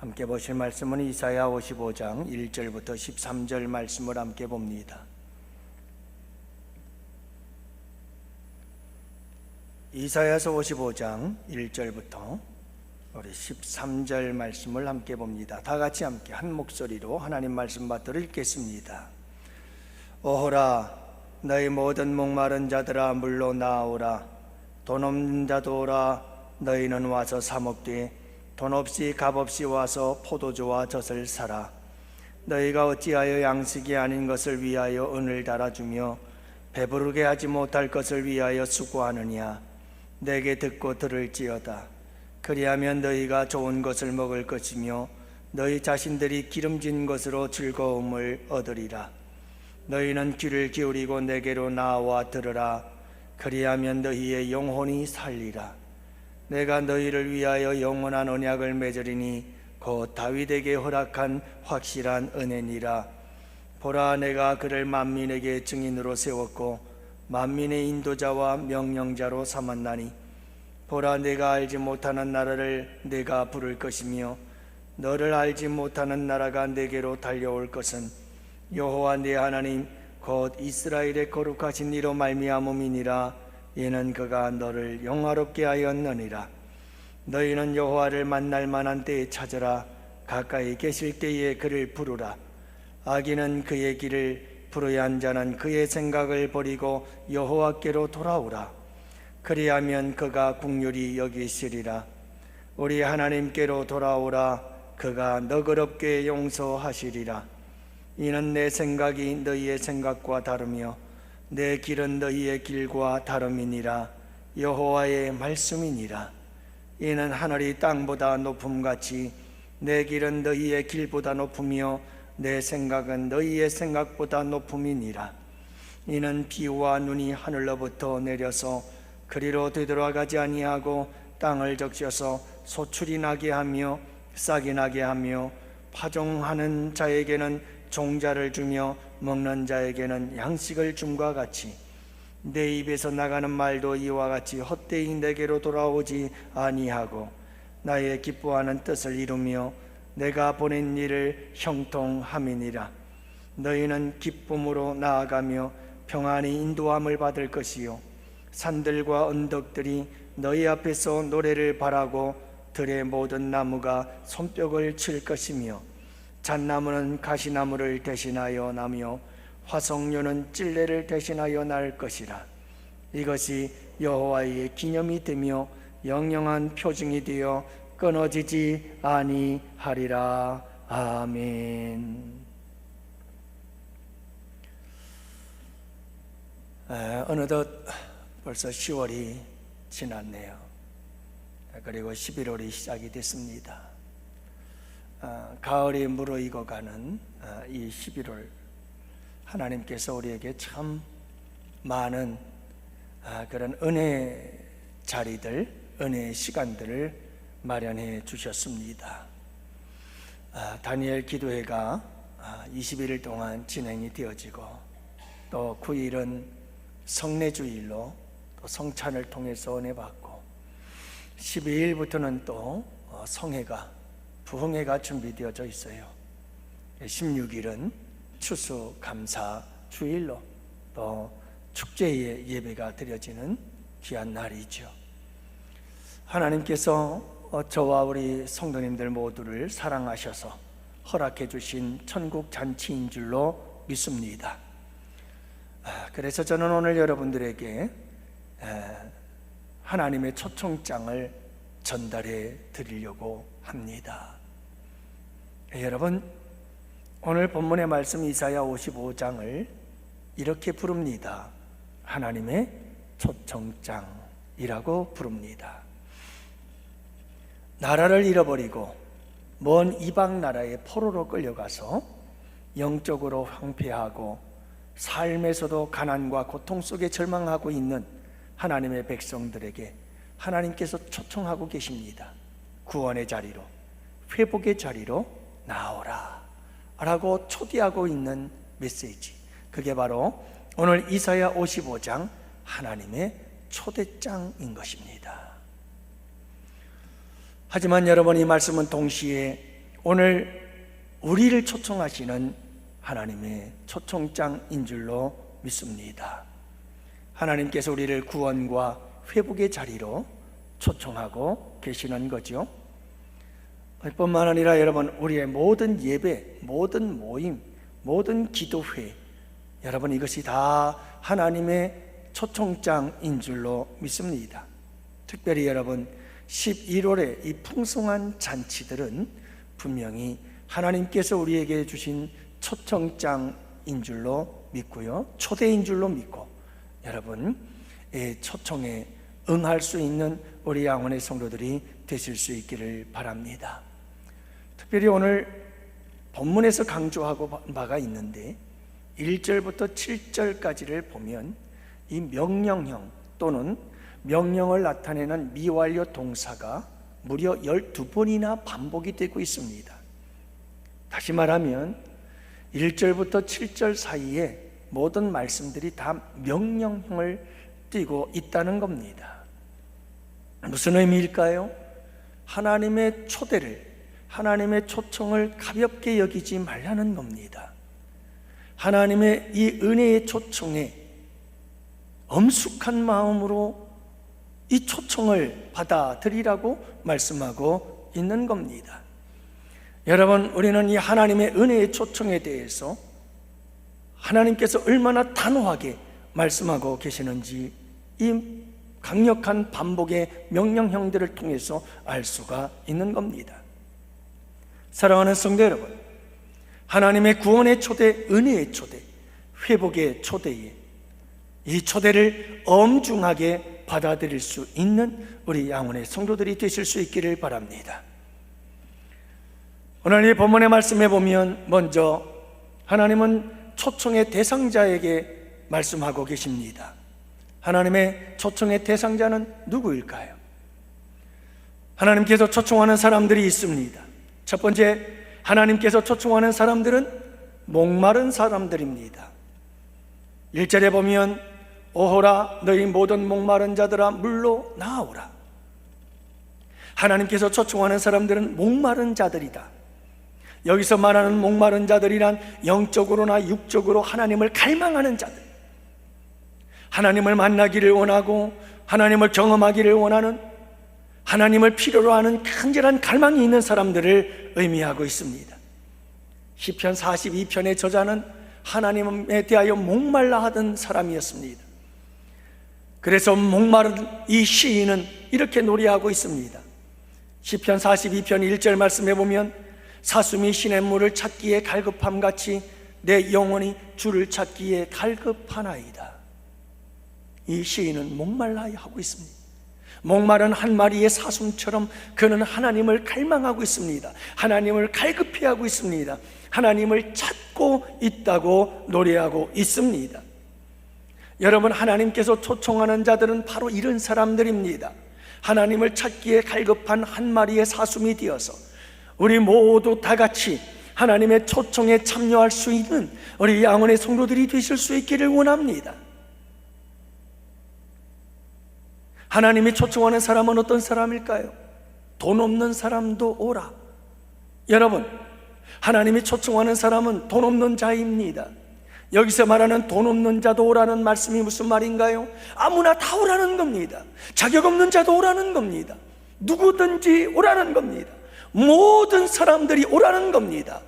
함께 보실 말씀은 이사야 55장 1절부터 13절 말씀을 함께 봅니다. 이사야서 55장 1절부터 우리 13절 말씀을 함께 봅니다. 다 같이 함께 한 목소리로 하나님 말씀 받들어 읽겠습니다. 오호라, 너희 모든 목마른 자들아 물로 나오라. 돈 없는 자도 오라. 너희는 와서 사 먹되 돈 없이 값 없이 와서 포도주와 젖을 사라. 너희가 어찌하여 양식이 아닌 것을 위하여 은을 달아주며 배부르게 하지 못할 것을 위하여 수고하느냐. 내게 듣고 들을지어다. 그리하면 너희가 좋은 것을 먹을 것이며 너희 자신들이 기름진 것으로 즐거움을 얻으리라. 너희는 귀를 기울이고 내게로 나와 들으라. 그리하면 너희의 영혼이 살리라. 내가 너희를 위하여 영원한 언약을 맺으리니 곧 다윗에게 허락한 확실한 은혜니라. 보라, 내가 그를 만민에게 증인으로 세웠고 만민의 인도자와 명령자로 삼았나니 보라, 내가 알지 못하는 나라를 내가 부를 것이며 너를 알지 못하는 나라가 내게로 달려올 것은 여호와 네 하나님 곧 이스라엘의 거룩하신 이로 말미암음이니라. 이는 그가 너를 영화롭게 하였느니라. 너희는 여호와를 만날 만한 때에 찾으라. 가까이 계실 때에 그를 부르라. 악인은 그의 길을, 불의한 자는 그의 생각을 버리고 여호와께로 돌아오라. 그리하면 그가 긍휼히 여기시리라. 우리 하나님께로 돌아오라. 그가 너그럽게 용서하시리라. 이는 내 생각이 너희의 생각과 다르며 내 길은 너희의 길과 다름이니라. 여호와의 말씀이니라. 이는 하늘이 땅보다 높음같이 내 길은 너희의 길보다 높으며 내 생각은 너희의 생각보다 높음이니라. 이는 비와 눈이 하늘로부터 내려서 그리로 되돌아가지 아니하고 땅을 적셔서 소출이 나게 하며 싹이 나게 하며 파종하는 자에게는 종자를 주며 먹는 자에게는 양식을 줌과 같이 내 입에서 나가는 말도 이와 같이 헛되이 내게로 돌아오지 아니하고 나의 기뻐하는 뜻을 이루며 내가 보낸 일을 형통함이니라. 너희는 기쁨으로 나아가며 평안히 인도함을 받을 것이요 산들과 언덕들이 너희 앞에서 노래를 바라고 들의 모든 나무가 손뼉을 칠 것이며 잣나무는 가시나무를 대신하여 나며 화석류는 찔레를 대신하여 날 것이라. 이것이 여호와의 기념이 되며 영영한 표징이 되어 끊어지지 아니하리라. 아멘. 어느덧 벌써 10월이 지났네요. 그리고 11월이 시작이 됐습니다. 가을이 무르익어가는 이 11월, 하나님께서 우리에게 참 많은 그런 은혜 자리들, 은혜의 시간들을 마련해 주셨습니다. 다니엘 기도회가 21일 동안 진행이 되어지고 또 9일은 성례주일로 또 성찬을 통해서 은혜 받고 12일부터는 또 성회가, 부흥회가 준비되어져 있어요. 16일은 추수감사 주일로 또 축제의 예배가 드려지는 귀한 날이죠. 하나님께서 저와 우리 성도님들 모두를 사랑하셔서 허락해 주신 천국 잔치인 줄로 믿습니다. 그래서 저는 오늘 여러분들에게 하나님의 초청장을 전달해 드리려고 합니다. 여러분, 오늘 본문의 말씀 이사야 55장을 이렇게 부릅니다. 하나님의 초청장이라고 부릅니다. 나라를 잃어버리고 먼 이방 나라의 포로로 끌려가서 영적으로 황폐하고 삶에서도 가난과 고통 속에 절망하고 있는 하나님의 백성들에게 하나님께서 초청하고 계십니다. 구원의 자리로, 회복의 자리로 나오라 라고 초대하고 있는 메시지, 그게 바로 오늘 이사야 55장 하나님의 초대장인 것입니다. 하지만 여러분, 이 말씀은 동시에 오늘 우리를 초청하시는 하나님의 초청장인 줄로 믿습니다. 하나님께서 우리를 구원과 회복의 자리로 초청하고 계시는 거죠. 뿐만 아니라 여러분, 우리의 모든 예배, 모든 모임, 모든 기도회, 여러분, 이것이 다 하나님의 초청장인 줄로 믿습니다. 특별히 여러분, 11월의 이 풍성한 잔치들은 분명히 하나님께서 우리에게 주신 초청장인 줄로 믿고요, 초대인 줄로 믿고, 여러분, 초청에 응할 수 있는 우리 양원의 성도들이 되실 수 있기를 바랍니다. 특별히 오늘 본문에서 강조하고 바가 있는데 1절부터 7절까지를 보면 이 명령형 또는 명령을 나타내는 미완료 동사가 무려 12번이나 반복이 되고 있습니다. 다시 말하면 1절부터 7절 사이에 모든 말씀들이 다 명령형을 띠고 있다는 겁니다. 무슨 의미일까요? 하나님의 초대를, 하나님의 초청을 가볍게 여기지 말라는 겁니다. 하나님의 이 은혜의 초청에 엄숙한 마음으로 이 초청을 받아들이라고 말씀하고 있는 겁니다. 여러분, 우리는 이 하나님의 은혜의 초청에 대해서 하나님께서 얼마나 단호하게 말씀하고 계시는지 이 강력한 반복의 명령형들을 통해서 알 수가 있는 겁니다. 사랑하는 성도 여러분, 하나님의 구원의 초대, 은혜의 초대, 회복의 초대에 이 초대를 엄중하게 받아들일 수 있는 우리 양원의 성도들이 되실 수 있기를 바랍니다. 오늘 이 본문의 말씀에 보면 먼저 하나님은 초청의 대상자에게 말씀하고 계십니다. 하나님의 초청의 대상자는 누구일까요? 하나님께서 초청하는 사람들이 있습니다. 첫 번째, 하나님께서 초청하는 사람들은 목마른 사람들입니다. 1절에 보면 오호라 너희 모든 목마른 자들아 물로 나오라. 하나님께서 초청하는 사람들은 목마른 자들이다. 여기서 말하는 목마른 자들이란 영적으로나 육적으로 하나님을 갈망하는 자들, 하나님을 만나기를 원하고 하나님을 경험하기를 원하는, 하나님을 필요로 하는 간절한 갈망이 있는 사람들을 의미하고 있습니다. 시편 42편의 저자는 하나님에 대하여 목말라 하던 사람이었습니다. 그래서 목마른 이 시인은 이렇게 노래하고 있습니다. 시편 42편 1절 말씀해 보면 사슴이 시냇물을 찾기에 갈급함같이 내 영혼이 주를 찾기에 갈급하나이다. 이 시인은 목말라 하고 있습니다. 목마른 한 마리의 사슴처럼 그는 하나님을 갈망하고 있습니다. 하나님을 갈급해하고 있습니다. 하나님을 찾고 있다고 노래하고 있습니다. 여러분, 하나님께서 초청하는 자들은 바로 이런 사람들입니다. 하나님을 찾기에 갈급한 한 마리의 사슴이 되어서 우리 모두 다 같이 하나님의 초청에 참여할 수 있는 우리 양원의 성도들이 되실 수 있기를 원합니다. 하나님이 초청하는 사람은 어떤 사람일까요? 돈 없는 사람도 오라. 여러분, 하나님이 초청하는 사람은 돈 없는 자입니다. 여기서 말하는 돈 없는 자도 오라는 말씀이 무슨 말인가요? 아무나 다 오라는 겁니다. 자격 없는 자도 오라는 겁니다. 누구든지 오라는 겁니다. 모든 사람들이 오라는 겁니다.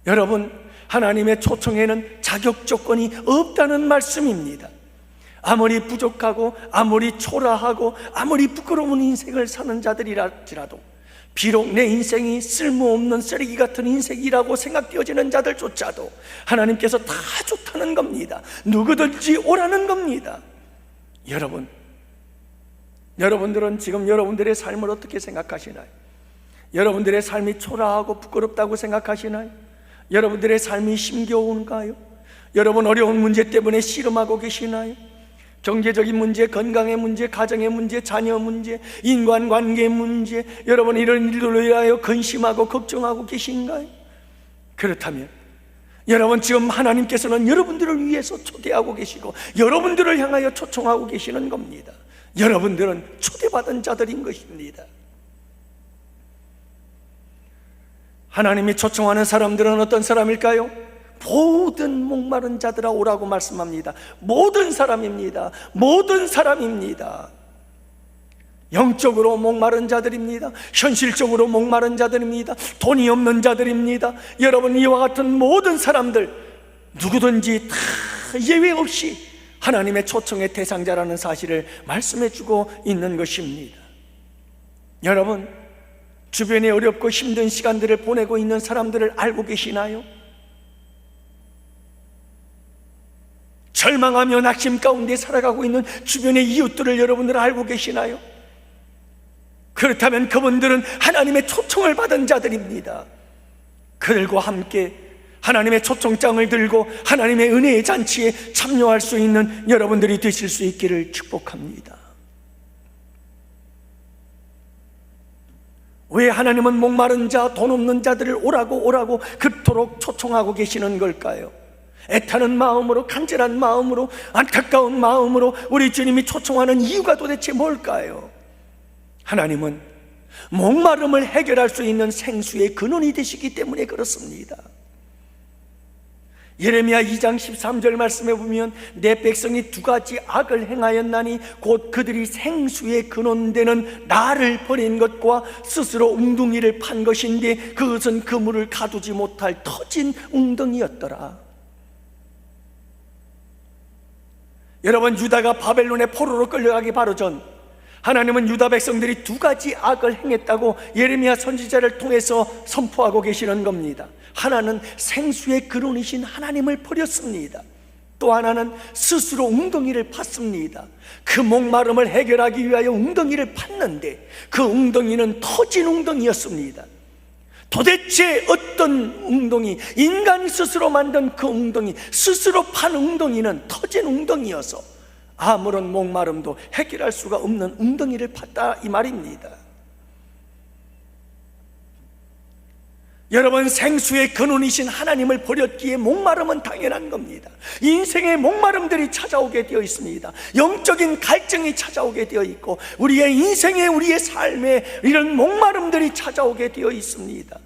여러분, 하나님의 초청에는 자격 조건이 없다는 말씀입니다. 아무리 부족하고 아무리 초라하고 아무리 부끄러운 인생을 사는 자들이랄지라도, 비록 내 인생이 쓸모없는 쓰레기 같은 인생이라고 생각되어지는 자들조차도 하나님께서 다 좋다는 겁니다. 누구든지 오라는 겁니다. 여러분들은 지금 여러분들의 삶을 어떻게 생각하시나요? 여러분들의 삶이 초라하고 부끄럽다고 생각하시나요? 여러분들의 삶이 힘겨운가요? 여러분, 어려운 문제 때문에 씨름하고 계시나요? 경제적인 문제, 건강의 문제, 가정의 문제, 자녀 문제, 인간관계 문제, 여러분 이런 일들로 인하여 근심하고 걱정하고 계신가요? 그렇다면 여러분, 지금 하나님께서는 여러분들을 위해서 초대하고 계시고 여러분들을 향하여 초청하고 계시는 겁니다. 여러분들은 초대받은 자들인 것입니다. 하나님이 초청하는 사람들은 어떤 사람일까요? 모든 목마른 자들아 오라고 말씀합니다. 모든 사람입니다. 모든 사람입니다. 영적으로 목마른 자들입니다. 현실적으로 목마른 자들입니다. 돈이 없는 자들입니다. 여러분, 이와 같은 모든 사람들 누구든지 다 예외 없이 하나님의 초청의 대상자라는 사실을 말씀해 주고 있는 것입니다. 여러분, 주변에 어렵고 힘든 시간들을 보내고 있는 사람들을 알고 계시나요? 절망하며 낙심 가운데 살아가고 있는 주변의 이웃들을 여러분들 알고 계시나요? 그렇다면 그분들은 하나님의 초청을 받은 자들입니다. 그들과 함께 하나님의 초청장을 들고 하나님의 은혜의 잔치에 참여할 수 있는 여러분들이 되실 수 있기를 축복합니다. 왜 하나님은 목마른 자, 돈 없는 자들을 오라고 그토록 초청하고 계시는 걸까요? 애타는 마음으로, 간절한 마음으로, 안타까운 마음으로 우리 주님이 초청하는 이유가 도대체 뭘까요? 하나님은 목마름을 해결할 수 있는 생수의 근원이 되시기 때문에 그렇습니다. 예레미야 2장 13절 말씀에 보면 내 백성이 두 가지 악을 행하였나니 곧 그들이 생수의 근원되는 나를 버린 것과 스스로 웅덩이를 판 것인데 그것은 그 물을 가두지 못할 터진 웅덩이였더라. 여러분, 유다가 바벨론의 포로로 끌려가기 바로 전 하나님은 유다 백성들이 두 가지 악을 행했다고 예레미야 선지자를 통해서 선포하고 계시는 겁니다. 하나는 생수의 근원이신 하나님을 버렸습니다. 또 하나는 스스로 웅덩이를 팠습니다. 그 목마름을 해결하기 위하여 웅덩이를 팠는데 그 웅덩이는 터진 웅덩이였습니다. 도대체 어떤 웅덩이, 인간이 스스로 만든 그 웅덩이, 스스로 판 웅덩이는 터진 웅덩이여서 아무런 목마름도 해결할 수가 없는 웅덩이를 팠다 이 말입니다. 여러분, 생수의 근원이신 하나님을 버렸기에 목마름은 당연한 겁니다. 인생의 목마름들이 찾아오게 되어 있습니다. 영적인 갈증이 찾아오게 되어 있고 우리의 인생에, 우리의 삶에 이런 목마름들이 찾아오게 되어 있습니다.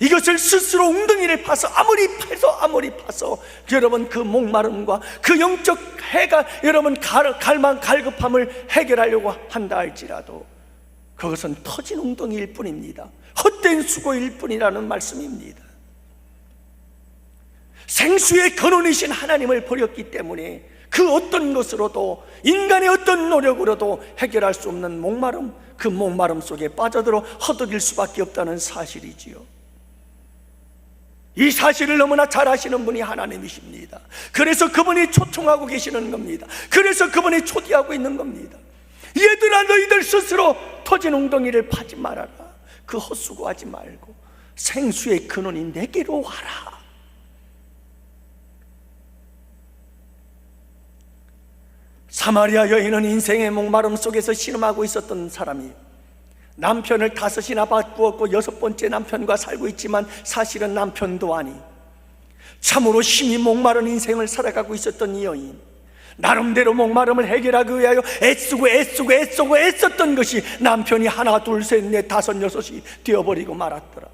이것을 스스로 웅덩이를 파서 아무리 파서 여러분 그 목마름과 그 영적 해가 여러분 갈급함을 해결하려고 한다 할지라도 그것은 터진 웅덩이일 뿐입니다. 헛된 수고일 뿐이라는 말씀입니다. 생수의 근원이신 하나님을 버렸기 때문에 그 어떤 것으로도, 인간의 어떤 노력으로도 해결할 수 없는 목마름, 그 목마름 속에 빠져들어 허덕일 수밖에 없다는 사실이지요. 이 사실을 너무나 잘 아시는 분이 하나님이십니다. 그래서 그분이 초청하고 계시는 겁니다. 그래서 그분이 초대하고 있는 겁니다. 얘들아, 너희들 스스로 터진 웅덩이를 파지 말아라. 그 헛수고하지 말고 생수의 근원인 내게로 와라. 사마리아 여인은 인생의 목마름 속에서 신음하고 있었던 사람이에요. 남편을 5이나 바꾸었고 6번째 남편과 살고 있지만 사실은 남편도 아니, 참으로 심히 목마른 인생을 살아가고 있었던 이 여인, 나름대로 목마름을 해결하기 위하여 애썼던 것이 남편이 하나, 둘, 셋, 넷, 다섯, 여섯이 되어버리고 말았더라.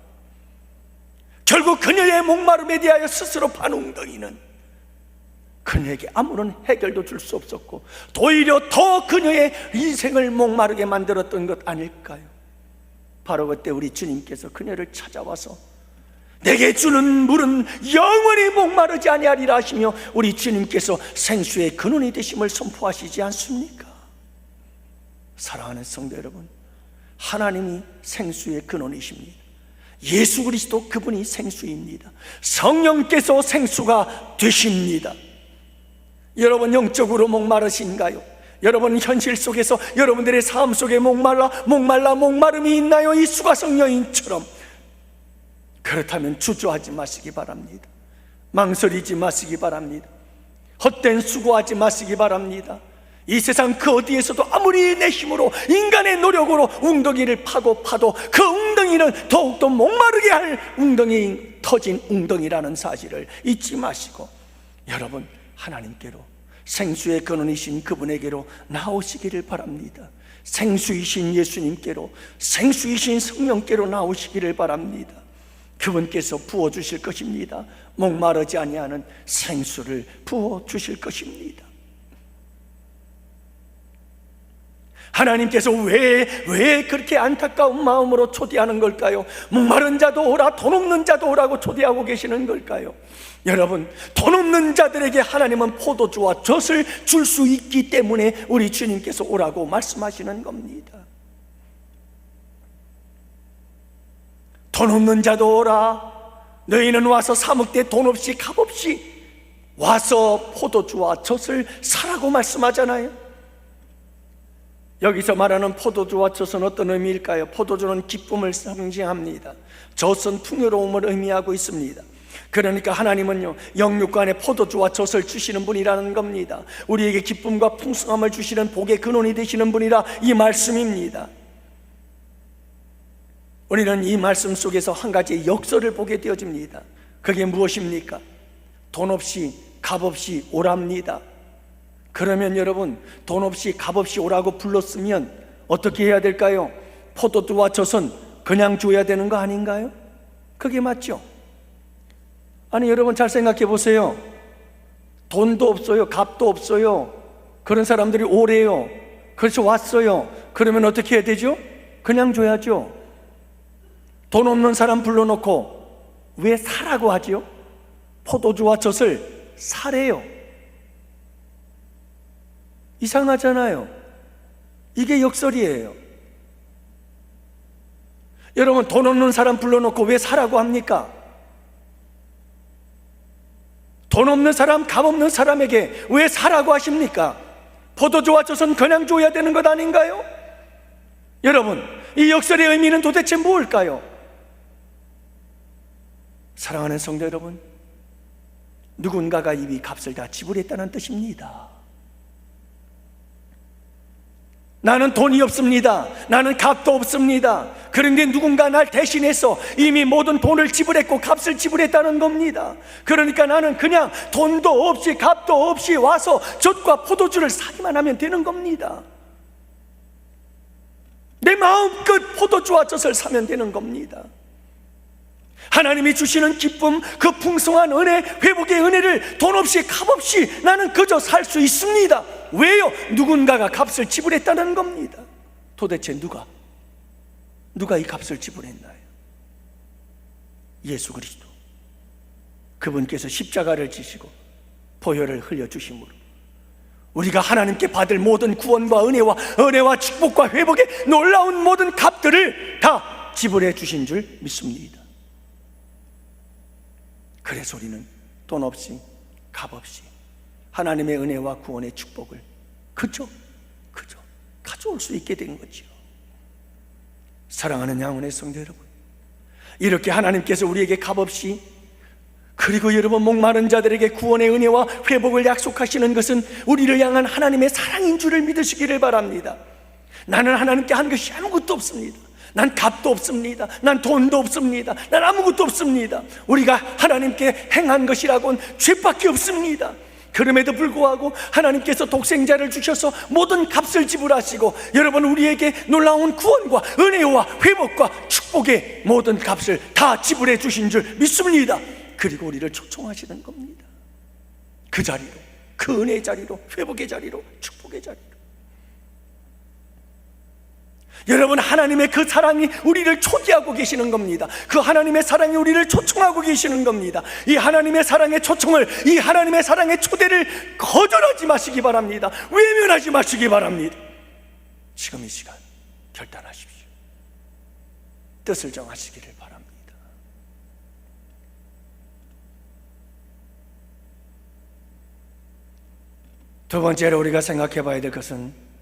결국 그녀의 목마름에 대하여 스스로 판 웅덩이는 그녀에게 아무런 해결도 줄 수 없었고 오히려 더 그녀의 인생을 목마르게 만들었던 것 아닐까요? 바로 그때 우리 주님께서 그녀를 찾아와서 내게 주는 물은 영원히 목마르지 아니하리라 하시며 우리 주님께서 생수의 근원이 되심을 선포하시지 않습니까? 사랑하는 성도 여러분, 하나님이 생수의 근원이십니다. 예수 그리스도 그분이 생수입니다. 성령께서 생수가 되십니다. 여러분, 영적으로 목마르신가요? 여러분, 현실 속에서 여러분들의 삶 속에 목마름이 있나요? 이 수가성 여인처럼. 그렇다면 주저하지 마시기 바랍니다. 망설이지 마시기 바랍니다. 헛된 수고하지 마시기 바랍니다. 이 세상 그 어디에서도 아무리 내 힘으로, 인간의 노력으로 웅덩이를 파도 그 웅덩이는 더욱더 목마르게 할 웅덩이, 터진 웅덩이라는 사실을 잊지 마시고 여러분, 하나님께로, 생수의 근원이신 그분에게로 나오시기를 바랍니다. 생수이신 예수님께로, 생수이신 성령께로 나오시기를 바랍니다. 그분께서 부어주실 것입니다. 목마르지 아니하는 생수를 부어주실 것입니다. 하나님께서 왜 그렇게 안타까운 마음으로 초대하는 걸까요? 목마른 자도 오라, 돈 없는 자도 오라고 초대하고 계시는 걸까요? 여러분, 돈 없는 자들에게 하나님은 포도주와 젖을 줄 수 있기 때문에 우리 주님께서 오라고 말씀하시는 겁니다. 돈 없는 자도 오라, 너희는 와서 사 먹되 돈 없이 값 없이 와서 포도주와 젖을 사라고 말씀하잖아요. 여기서 말하는 포도주와 젖은 어떤 의미일까요? 포도주는 기쁨을 상징합니다. 젖은 풍요로움을 의미하고 있습니다. 그러니까 하나님은요, 영육간에 포도주와 젖을 주시는 분이라는 겁니다. 우리에게 기쁨과 풍성함을 주시는 복의 근원이 되시는 분이라 이 말씀입니다. 우리는 이 말씀 속에서 한 가지의 역설을 보게 되어집니다. 그게 무엇입니까? 돈 없이 값 없이 오랍니다. 그러면 여러분, 돈 없이 값 없이 오라고 불렀으면 어떻게 해야 될까요? 포도주와 젖은 그냥 줘야 되는 거 아닌가요? 그게 맞죠? 아니, 여러분 잘 생각해 보세요. 돈도 없어요, 값도 없어요. 그런 사람들이 오래요. 그래서 왔어요. 그러면 어떻게 해야 되죠? 그냥 줘야죠. 돈 없는 사람 불러놓고 왜 사라고 하죠? 포도주와 젖을 사래요. 이상하잖아요. 이게 역설이에요. 여러분, 돈 없는 사람 불러놓고 왜 사라고 합니까? 돈 없는 사람, 값 없는 사람에게 왜 사라고 하십니까? 포도주와 젖은 그냥 줘야 되는 것 아닌가요? 여러분, 이 역설의 의미는 도대체 무엇일까요? 사랑하는 성도 여러분, 누군가가 이미 값을 다 지불했다는 뜻입니다. 나는 돈이 없습니다. 나는 값도 없습니다. 그런데 누군가 날 대신해서 이미 모든 돈을 지불했고 값을 지불했다는 겁니다. 그러니까 나는 그냥 돈도 없이 값도 없이 와서 젖과 포도주를 사기만 하면 되는 겁니다. 내 마음껏 포도주와 젖을 사면 되는 겁니다. 하나님이 주시는 기쁨, 그 풍성한 은혜, 회복의 은혜를 돈 없이 값 없이 나는 그저 살 수 있습니다. 왜요? 누군가가 값을 지불했다는 겁니다. 도대체 누가 이 값을 지불했나요? 예수 그리스도. 그분께서 십자가를 지시고 보혈을 흘려주심으로 우리가 하나님께 받을 모든 구원과 은혜와 축복과 회복의 놀라운 모든 값들을 다 지불해 주신 줄 믿습니다. 그래서 우리는 돈 없이 값 없이 하나님의 은혜와 구원의 축복을 그저 가져올 수 있게 된 거죠. 사랑하는 양원의 성도 여러분, 이렇게 하나님께서 우리에게 값없이, 그리고 여러분 목마른 자들에게 구원의 은혜와 회복을 약속하시는 것은 우리를 향한 하나님의 사랑인 줄을 믿으시기를 바랍니다. 나는 하나님께 한 것이 아무것도 없습니다. 난 값도 없습니다. 난 돈도 없습니다. 난 아무것도 없습니다. 우리가 하나님께 행한 것이라고는 죄밖에 없습니다. 그럼에도 불구하고 하나님께서 독생자를 주셔서 모든 값을 지불하시고 여러분 우리에게 놀라운 구원과 은혜와 회복과 축복의 모든 값을 다 지불해 주신 줄 믿습니다. 그리고 우리를 초청하시는 겁니다. 그 자리로, 그 은혜의 자리로, 회복의 자리로, 축복의 자리로. 여러분, 하나님의 그 사랑이 우리를 초대하고 계시는 겁니다. 그 하나님의 사랑이 우리를 초청하고 계시는 겁니다. 이 하나님의 사랑의 초청을, 이 하나님의 사랑의 초대를 거절하지 마시기 바랍니다. 외면하지 마시기 바랍니다. 지금 이 시간 결단하십시오. 뜻을 정하시기를 바랍니다. 두 번째로 우리가 생각해 봐야 될 것은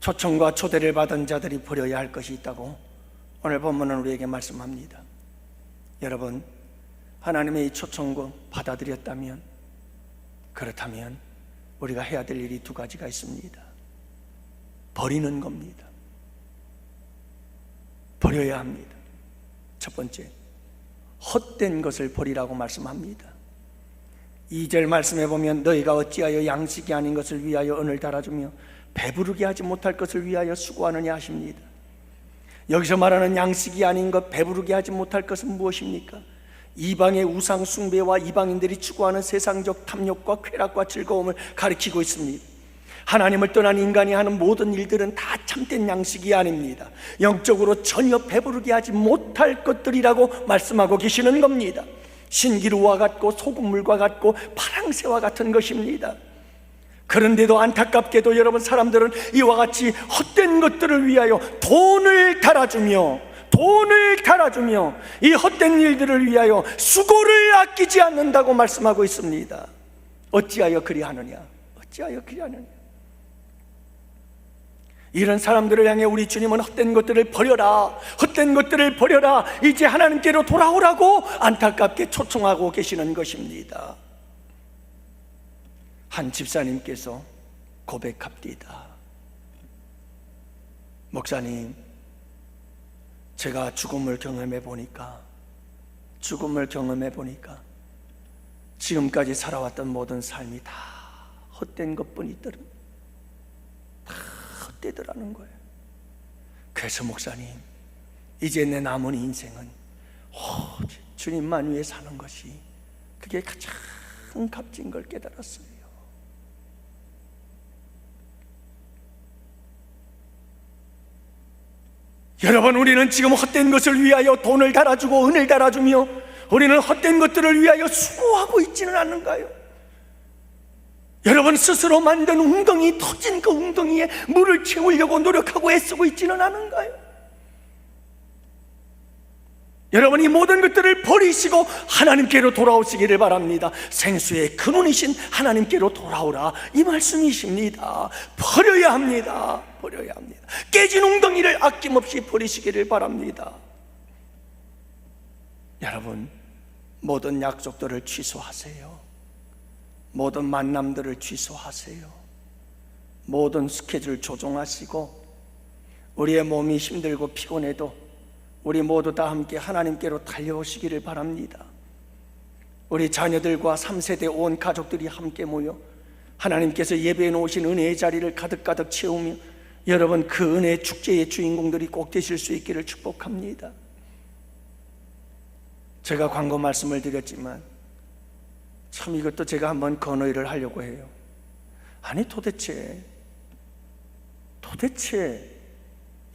초청과 초대를 받은 자들이 버려야 할 것이 있다고 오늘 본문은 우리에게 말씀합니다. 여러분, 하나님의 이 초청을 받아들였다면, 그렇다면 우리가 해야 될 일이 두 가지가 있습니다. 버리는 겁니다. 버려야 합니다. 첫 번째, 헛된 것을 버리라고 말씀합니다. 2절 말씀해 보면 너희가 어찌하여 양식이 아닌 것을 위하여 은을 달아주며 배부르게 하지 못할 것을 위하여 수고하느냐 하십니다. 여기서 말하는 양식이 아닌 것, 배부르게 하지 못할 것은 무엇입니까? 이방의 우상 숭배와 이방인들이 추구하는 세상적 탐욕과 쾌락과 즐거움을 가리키고 있습니다. 하나님을 떠난 인간이 하는 모든 일들은 다 참된 양식이 아닙니다. 영적으로 전혀 배부르게 하지 못할 것들이라고 말씀하고 계시는 겁니다. 신기루와 같고 소금물과 같고 파랑새와 같은 것입니다. 그런데도 안타깝게도 여러분, 사람들은 이와 같이 헛된 것들을 위하여 돈을 달아주며 이 헛된 일들을 위하여 수고를 아끼지 않는다고 말씀하고 있습니다. 어찌하여 그리하느냐? 이런 사람들을 향해 우리 주님은 헛된 것들을 버려라, 이제 하나님께로 돌아오라고 안타깝게 초청하고 계시는 것입니다. 한 집사님께서 고백합니다. 목사님, 제가 죽음을 경험해 보니까 지금까지 살아왔던 모든 삶이 다 헛된 것뿐이더라. 다 헛되더라는 거예요. 그래서 목사님, 이제 내 남은 인생은 주님만 위해 사는 것이, 그게 가장 값진 걸 깨달았어요. 여러분, 우리는 지금 헛된 것을 위하여 돈을 달아주고 은을 달아주며 우리는 헛된 것들을 위하여 수고하고 있지는 않는가요? 여러분, 스스로 만든 웅덩이, 터진 그 웅덩이에 물을 채우려고 노력하고 애쓰고 있지는 않은가요? 여러분, 이 모든 것들을 버리시고 하나님께로 돌아오시기를 바랍니다. 생수의 근원이신 하나님께로 돌아오라, 이 말씀이십니다. 버려야 합니다. 깨진 웅덩이를 아낌없이 버리시기를 바랍니다. 여러분, 모든 약속들을 취소하세요. 모든 만남들을 취소하세요. 모든 스케줄 조정하시고, 우리의 몸이 힘들고 피곤해도 우리 모두 다 함께 하나님께로 달려오시기를 바랍니다. 우리 자녀들과 3세대 온 가족들이 함께 모여 하나님께서 예배해 놓으신 은혜의 자리를 가득가득 채우며 여러분, 그 은혜의 축제의 주인공들이 꼭 되실 수 있기를 축복합니다. 제가 광고 말씀을 드렸지만 참 이것도 제가 한번 건의를 하려고 해요. 아니, 도대체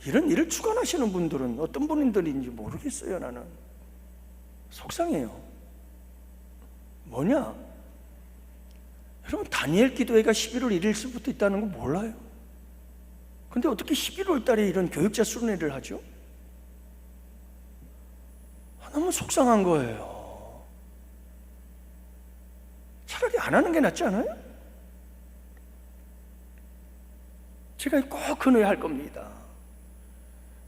이런 일을 주관하시는 분들은 어떤 분들인지 모르겠어요. 나는 속상해요. 뭐냐? 여러분, 다니엘 기도회가 11월 1일부터 있다는 거 몰라요? 근데 어떻게 11월 달에 이런 교육자 수련회를 하죠? 너무 속상한 거예요. 차라리 안 하는 게 낫지 않아요? 제가 꼭 건의할 겁니다.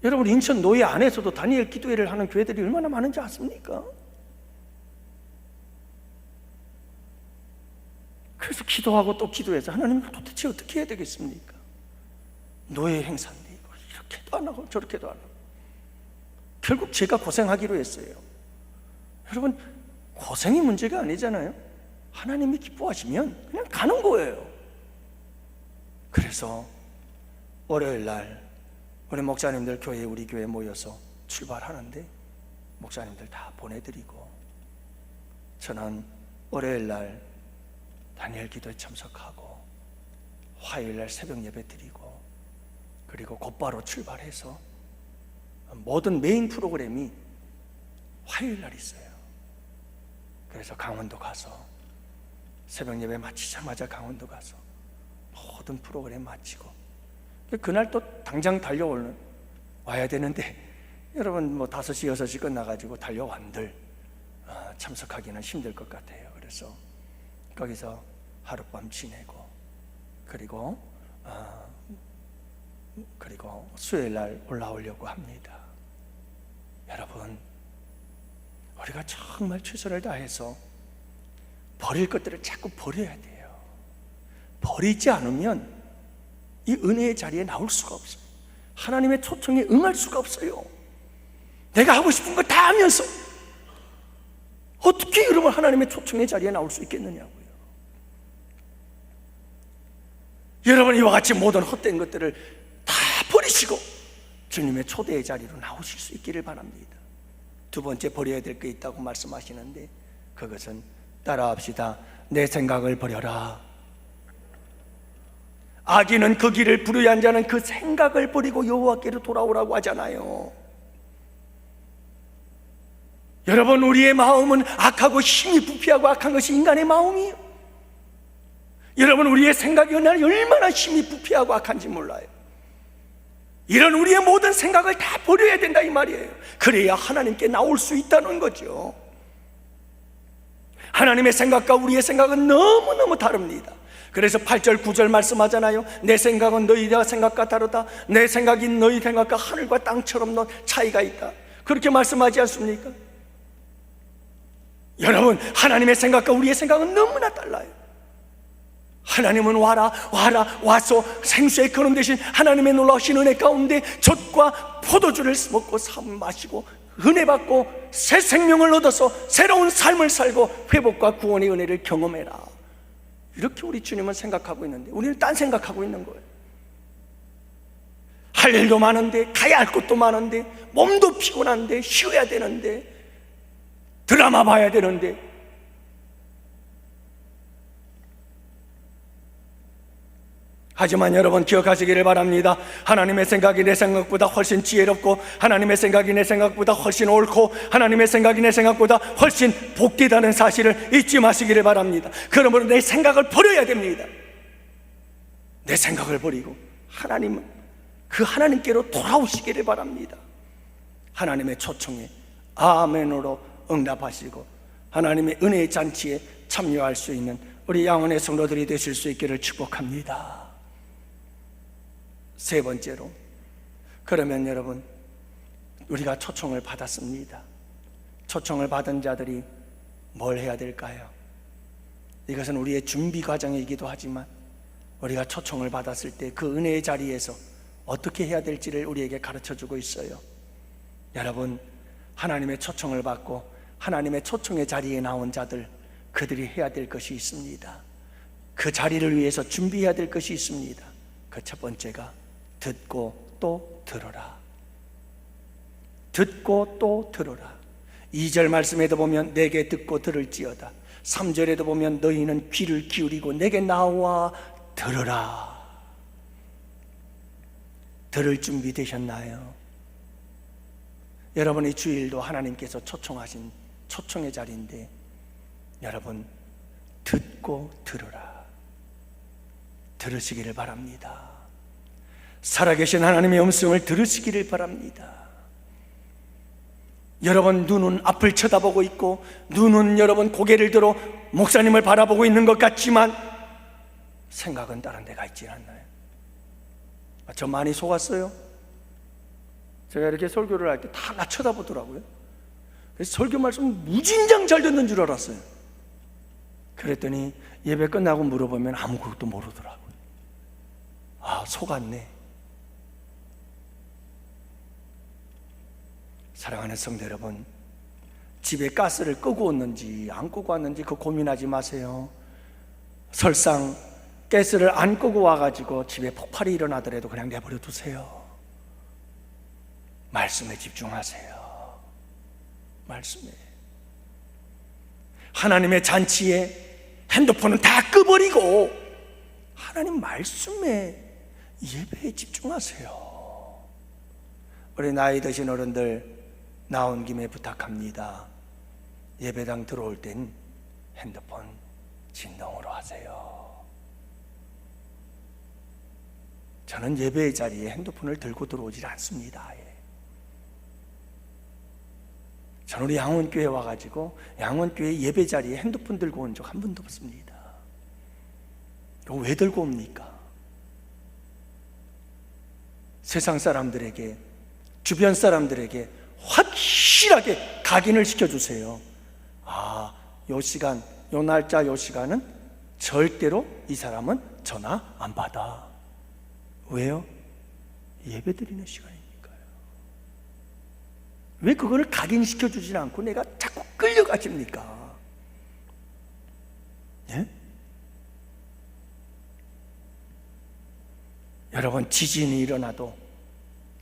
여러분, 인천 노예 안에서도 다니엘 기도회를 하는 교회들이 얼마나 많은지 아십니까? 그래서 기도하고 또 기도해서 하나님, 도대체 어떻게 해야 되겠습니까? 노예 행사인데 이거 이렇게도 안 하고 저렇게도 안 하고 결국 제가 고생하기로 했어요. 여러분, 고생이 문제가 아니잖아요. 하나님이 기뻐하시면 그냥 가는 거예요. 그래서 월요일 날 우리 목사님들 우리 교회 모여서 출발하는데 목사님들 다 보내드리고 저는 월요일 날 다니엘 기도에 참석하고 화요일 날 새벽 예배 드리고 그리고 곧바로 출발해서 모든 메인 프로그램이 화요일 날 있어요. 그래서 강원도 가서 새벽 예배 마치자마자 강원도 가서 모든 프로그램 마치고 그날 또 당장 와야 되는데 여러분 5시 6시 끝나가지고 달려완들 참석하기는 힘들 것 같아요. 그래서 거기서 하룻밤 지내고 그리고 수요일 날 올라오려고 합니다. 여러분, 우리가 정말 최선을 다해서 버릴 것들을 자꾸 버려야 돼요. 버리지 않으면 이 은혜의 자리에 나올 수가 없어요. 하나님의 초청에 응할 수가 없어요. 내가 하고 싶은 거 다 하면서 어떻게 여러분 하나님의 초청의 자리에 나올 수 있겠느냐고요. 여러분, 이와 같이 모든 헛된 것들을 다 버리시고 주님의 초대의 자리로 나오실 수 있기를 바랍니다. 두 번째, 버려야 될 게 있다고 말씀하시는데, 그것은 따라합시다. 내 생각을 버려라. 악인은 그 길을 불의한 자는 그 생각을 버리고 여호와께로 돌아오라고 하잖아요. 여러분, 우리의 마음은 악하고 힘이 부패하고 악한 것이 인간의 마음이에요. 여러분, 우리의 생각이 얼마나 힘이 부패하고 악한지 몰라요. 이런 우리의 모든 생각을 다 버려야 된다 이 말이에요. 그래야 하나님께 나올 수 있다는 거죠. 하나님의 생각과 우리의 생각은 너무너무 다릅니다. 그래서 8절 9절 말씀하잖아요. 내 생각은 너희 생각과 다르다. 내 생각이 너희 생각과 하늘과 땅처럼 차이가 있다. 그렇게 말씀하지 않습니까? 여러분, 하나님의 생각과 우리의 생각은 너무나 달라요. 하나님은 와서 생수의 근원 되신 하나님의 놀라우신 은혜 가운데 젖과 포도주를 먹고 마시고 은혜 받고 새 생명을 얻어서 새로운 삶을 살고 회복과 구원의 은혜를 경험해라. 이렇게 우리 주님은 생각하고 있는데 우리는 딴 생각하고 있는 거예요. 할 일도 많은데, 가야 할 곳도 많은데, 몸도 피곤한데, 쉬어야 되는데, 드라마 봐야 되는데. 하지만 여러분, 기억하시기를 바랍니다. 하나님의 생각이 내 생각보다 훨씬 지혜롭고, 하나님의 생각이 내 생각보다 훨씬 옳고, 하나님의 생각이 내 생각보다 훨씬 복되다는 사실을 잊지 마시기를 바랍니다. 그러므로 내 생각을 버려야 됩니다. 내 생각을 버리고 그 하나님께로 돌아오시기를 바랍니다. 하나님의 초청에 아멘으로 응답하시고 하나님의 은혜의 잔치에 참여할 수 있는 우리 양원의 성도들이 되실 수 있기를 축복합니다. 세 번째로, 그러면 여러분, 우리가 초청을 받았습니다. 초청을 받은 자들이 뭘 해야 될까요? 이것은 우리의 준비 과정이기도 하지만 우리가 초청을 받았을 때 그 은혜의 자리에서 어떻게 해야 될지를 우리에게 가르쳐주고 있어요. 여러분, 하나님의 초청을 받고 하나님의 초청의 자리에 나온 자들, 그들이 해야 될 것이 있습니다. 그 자리를 위해서 준비해야 될 것이 있습니다. 그 첫 번째가 듣고 또 들어라. 듣고 또 들어라. 2절 말씀에도 보면 내게 듣고 들을지어다. 3절에도 보면 너희는 귀를 기울이고 내게 나와 들으라. 들을 준비 되셨나요? 여러분의 주일도 하나님께서 초청하신 초청의 자리인데, 여러분, 듣고 들으라. 들으시기를 바랍니다. 살아계신 하나님의 음성을 들으시기를 바랍니다. 여러분, 눈은 앞을 쳐다보고 있고 눈은 여러분 고개를 들어 목사님을 바라보고 있는 것 같지만 생각은 다른 데가 있지 않나요? 저 많이 속았어요. 제가 이렇게 설교를 할 때 다 나 쳐다보더라고요. 그래서 설교 말씀 무진장 잘 듣는 줄 알았어요. 그랬더니 예배 끝나고 물어보면 아무것도 모르더라고요. 아, 속았네. 사랑하는 성도 여러분, 집에 가스를 끄고 왔는지 안 끄고 왔는지 그 고민하지 마세요. 설상 가스를 안 끄고 와가지고 집에 폭발이 일어나더라도 그냥 내버려 두세요. 말씀에 집중하세요. 말씀에. 하나님의 잔치에 핸드폰은 다 꺼버리고 하나님 말씀에, 예배에 집중하세요. 우리 나이 드신 어른들 나온 김에 부탁합니다. 예배당 들어올 땐 핸드폰 진동으로 하세요. 저는 예배의 자리에 핸드폰을 들고 들어오질 않습니다. 저는 우리 양원교회 와가지고 양원교회 예배 자리에 핸드폰 들고 온 적 한 번도 없습니다. 이거 왜 들고 옵니까? 세상 사람들에게, 주변 사람들에게 확실하게 각인을 시켜주세요. 아, 요 시간, 요 날짜, 요 시간은 절대로 이 사람은 전화 안 받아. 왜요? 예배 드리는 시간이니까요. 왜 그거를 각인시켜주지 않고 내가 자꾸 끌려가십니까? 예? 여러분, 지진이 일어나도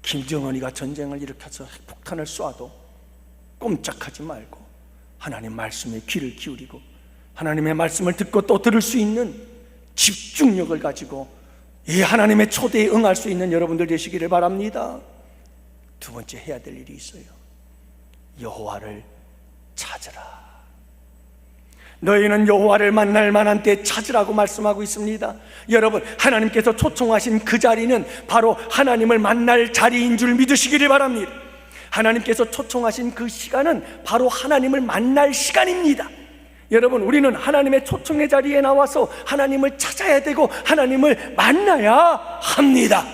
김정은이가 전쟁을 일으켜서 핵폭탄을 쏴도 꼼짝하지 말고 하나님 말씀에 귀를 기울이고 하나님의 말씀을 듣고 또 들을 수 있는 집중력을 가지고 이 하나님의 초대에 응할 수 있는 여러분들 되시기를 바랍니다. 두 번째 해야 될 일이 있어요. 여호와를 찾으라. 너희는 여호와를 만날 만한 때 찾으라고 말씀하고 있습니다. 여러분, 하나님께서 초청하신 그 자리는 바로 하나님을 만날 자리인 줄 믿으시기를 바랍니다. 하나님께서 초청하신 그 시간은 바로 하나님을 만날 시간입니다. 여러분, 우리는 하나님의 초청의 자리에 나와서 하나님을 찾아야 되고 하나님을 만나야 합니다.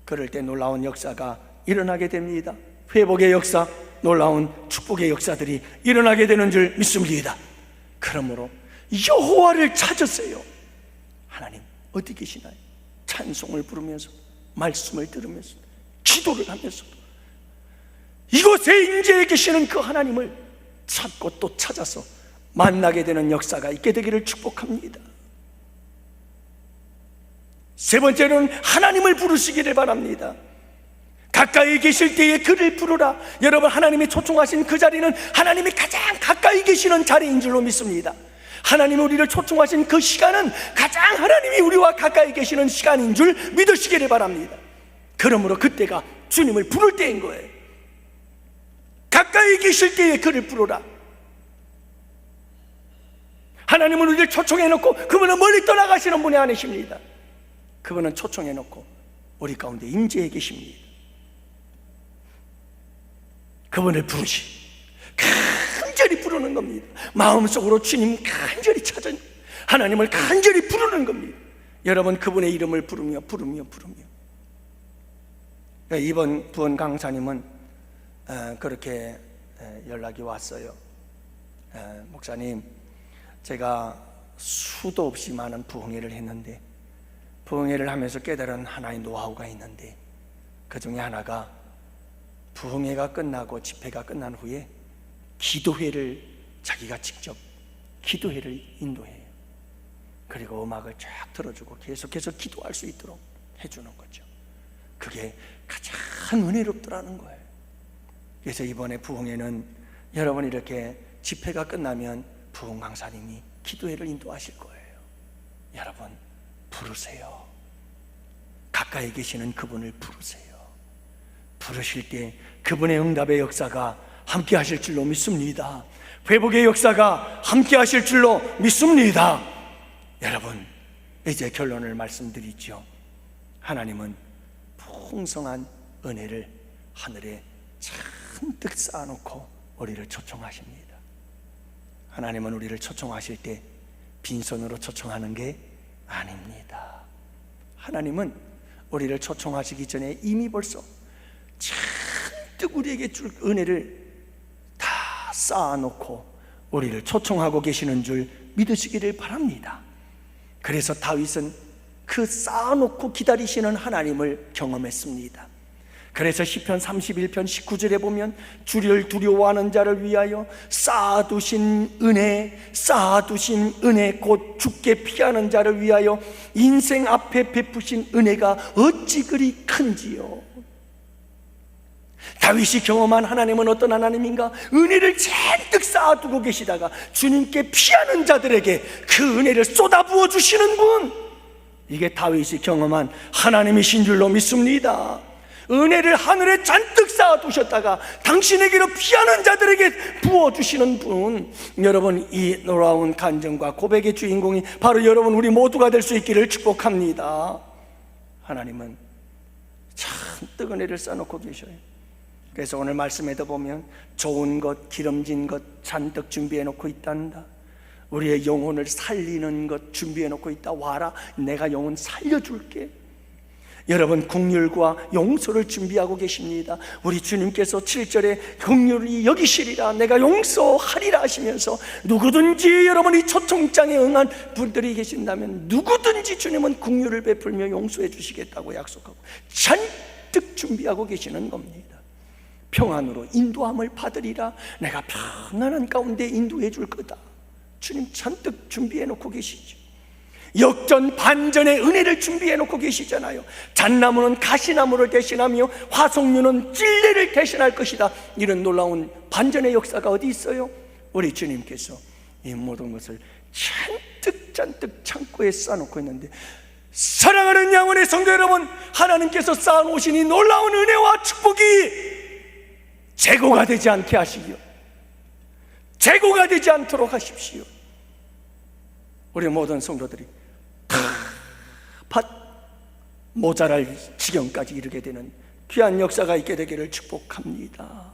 그럴 때 놀라운 역사가 일어나게 됩니다. 회복의 역사, 놀라운 축복의 역사들이 일어나게 되는 줄 믿습니다. 그러므로 여호와를 찾으세요. 하나님 어디 계시나요? 찬송을 부르면서, 말씀을 들으면서, 기도를 하면서 이곳에 임재해 계시는 그 하나님을 찾고 또 찾아서 만나게 되는 역사가 있게 되기를 축복합니다. 세 번째는 하나님을 부르시기를 바랍니다. 가까이 계실 때에 그를 부르라. 여러분, 하나님이 초청하신 그 자리는 하나님이 가장 가까이 계시는 자리인 줄로 믿습니다. 하나님이 우리를 초청하신 그 시간은 가장 하나님이 우리와 가까이 계시는 시간인 줄 믿으시기를 바랍니다. 그러므로 그때가 주님을 부를 때인 거예요. 가까이 계실 때에 그를 부르라. 하나님은 우리를 초청해놓고 그분은 멀리 떠나가시는 분이 아니십니다. 그분은 초청해놓고 우리 가운데 임재해 계십니다. 그분을 부르시, 간절히 부르는 겁니다. 마음속으로 주님 간절히 찾은 하나님을 간절히 부르는 겁니다. 여러분, 그분의 이름을 부르며 이번 부원 강사님은 그렇게 연락이 왔어요. 목사님, 제가 수도 없이 많은 부흥회를 했는데 부흥회를 하면서 깨달은 하나의 노하우가 있는데 그 중에 하나가 부흥회가 끝나고 집회가 끝난 후에 기도회를 자기가 직접 기도회를 인도해요. 그리고 음악을 쫙 틀어주고 계속해서 기도할 수 있도록 해주는 거죠. 그게 가장 은혜롭더라는 거예요. 그래서 이번에 부흥회는 여러분 이렇게 집회가 끝나면 부흥 강사님이 기도회를 인도하실 거예요. 여러분 부르세요. 가까이 계시는 그분을 부르세요. 부르실 때 그분의 응답의 역사가 함께 하실 줄로 믿습니다. 회복의 역사가 함께 하실 줄로 믿습니다. 여러분, 이제 결론을 말씀드리죠. 하나님은 풍성한 은혜를 하늘에 잔뜩 쌓아놓고 우리를 초청하십니다. 하나님은 우리를 초청하실 때 빈손으로 초청하는 게 아닙니다. 하나님은 우리를 초청하시기 전에 이미 벌써 잔뜩 우리에게 줄 은혜를 다 쌓아놓고 우리를 초청하고 계시는 줄 믿으시기를 바랍니다. 그래서 다윗은 그 쌓아놓고 기다리시는 하나님을 경험했습니다. 그래서 시편 31편 19절에 보면 주를 두려워하는 자를 위하여 쌓아두신 은혜 곧 죽게 피하는 자를 위하여 인생 앞에 베푸신 은혜가 어찌 그리 큰지요. 다윗이 경험한 하나님은 어떤 하나님인가? 은혜를 잔뜩 쌓아두고 계시다가 주님께 피하는 자들에게 그 은혜를 쏟아부어 주시는 분, 이게 다윗이 경험한 하나님이신 줄로 믿습니다. 은혜를 하늘에 잔뜩 쌓아두셨다가 당신에게로 피하는 자들에게 부어주시는 분, 여러분 이 놀라운 간증과 고백의 주인공이 바로 여러분 우리 모두가 될 수 있기를 축복합니다. 하나님은 잔뜩 은혜를 쌓아놓고 계셔요. 그래서 오늘 말씀에도 보면 좋은 것, 기름진 것 잔뜩 준비해놓고 있단다. 우리의 영혼을 살리는 것 준비해놓고 있다. 와라, 내가 영혼 살려줄게. 여러분 긍휼과 용서를 준비하고 계십니다. 우리 주님께서 7절에 긍휼히 여기시리라, 내가 용서하리라 하시면서 누구든지 여러분이 초청장에 응한 분들이 계신다면 누구든지 주님은 긍휼을 베풀며 용서해 주시겠다고 약속하고 잔뜩 준비하고 계시는 겁니다. 평안으로 인도함을 받으리라, 내가 편안한 가운데 인도해 줄 거다. 주님 잔뜩 준비해 놓고 계시죠. 역전 반전의 은혜를 준비해 놓고 계시잖아요. 잣나무는 가시나무를 대신하며 화석류는 찔레를 대신할 것이다. 이런 놀라운 반전의 역사가 어디 있어요? 우리 주님께서 이 모든 것을 잔뜩 창고에 쌓아놓고 있는데, 사랑하는 양원의 성도 여러분, 하나님께서 쌓아놓으신 이 놀라운 은혜와 축복이 재고가 되지 않게 하시기요, 재고가 되지 않도록 하십시오. 우리 모든 성도들이 다 모자랄 지경까지 이르게 되는 귀한 역사가 있게 되기를 축복합니다.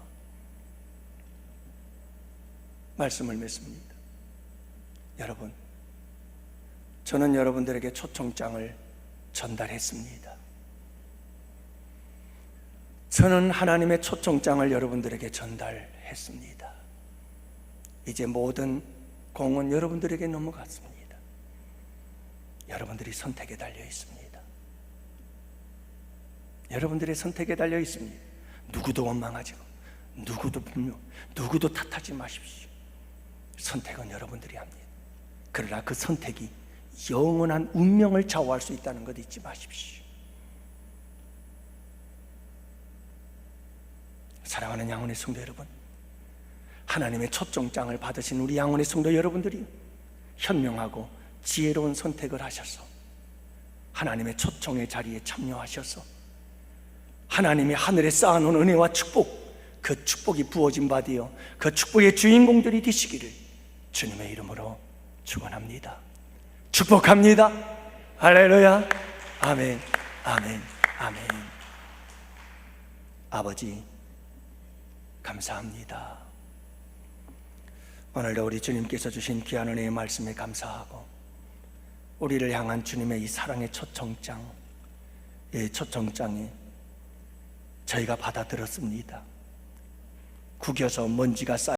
말씀을 맺습니다. 여러분, 저는 여러분들에게 초청장을 전달했습니다. 저는 하나님의 초청장을 여러분들에게 전달했습니다. 이제 모든 공은 여러분들에게 넘어갔습니다. 여러분들이 선택에 달려 있습니다. 여러분들의 선택에 달려 있습니다. 누구도 원망하지 마, 누구도 탓하지 마십시오. 선택은 여러분들이 합니다. 그러나 그 선택이 영원한 운명을 좌우할 수 있다는 것 잊지 마십시오. 사랑하는 양원의 성도 여러분, 하나님의 초청장을 받으신 우리 양원의 성도 여러분들이 현명하고 지혜로운 선택을 하셔서 하나님의 초청의 자리에 참여하셔서 하나님이 하늘에 쌓아놓은 은혜와 축복, 그 축복이 부어진 바 되어 그 축복의 주인공들이 되시기를 주님의 이름으로 축원합니다. 축복합니다. 할렐루야. 아멘, 아멘, 아멘. 아버지, 감사합니다. 오늘도 우리 주님께서 주신 귀한 은혜의 말씀에 감사하고, 우리를 향한 주님의 이 사랑의 초청장, 이 초청장에 저희가 받아들었습니다. 구겨서 먼지가 쌓여